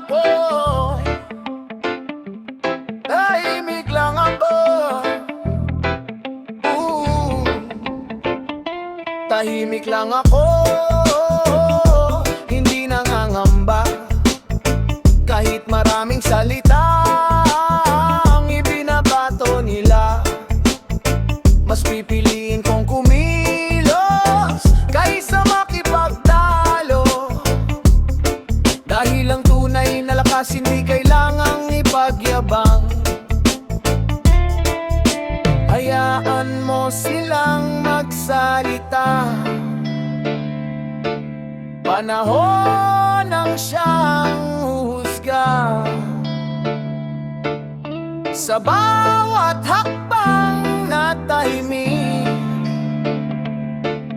ako'y tahimik lang ako. Tahimik lang ako, hindi nangangamba. Kahit maraming salita ang ibinabato nila, mas pipiliin kong kumilos kaysa makipagtalo. Dahil ang tunay na lakas hindi kailangang ipagyabang. Hayaan mo silang magsalita. Panahon ang siyang husga sa bawat hakbang na tahimik.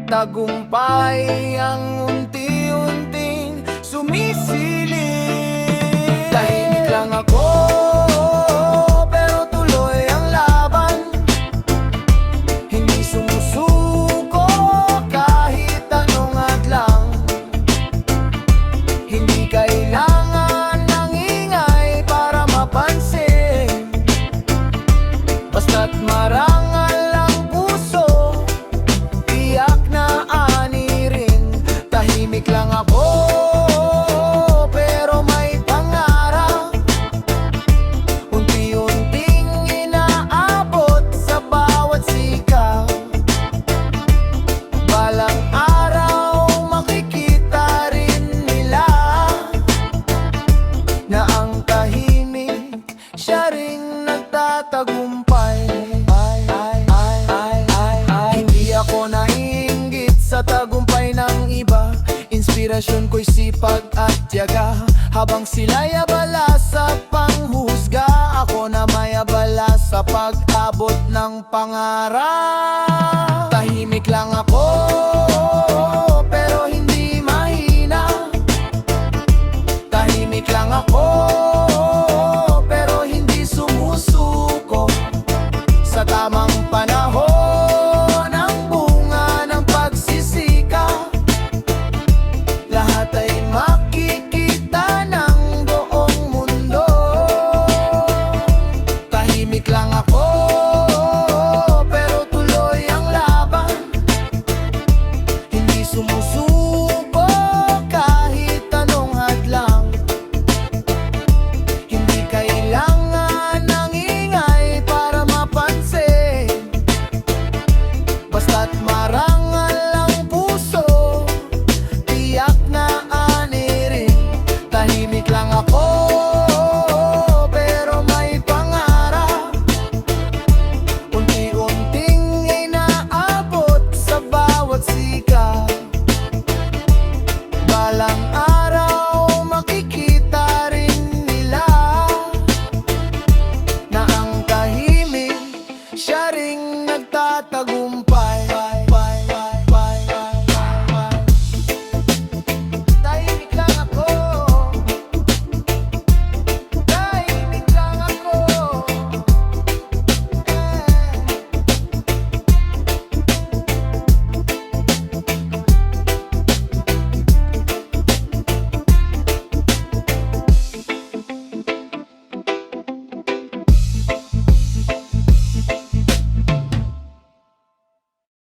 Tagumpay ang unti-unting sumisilip. Tahimik lang ako, pero tuloy ang laban. Hindi sumusuko kahit anong hadlang. Hindi kailangan ng ingay para mapansin. Basta't marangal ang puso, tiyak na ani rin. Tahimik lang ako, pero may pangarap. Unti-unting inaabot sa bawat sigaw. Balang araw makikita rin nila na ang tahimik siya ring nagtatagumpay. Hindi ako naiinggit sa tagumpay ng iba. Inspirasyon ko'y sipag at tiyaga. Habang sila'y abala sa panghuhusga, ako na may abala sa pag-abot ng pangarap. Tahimik lang ako,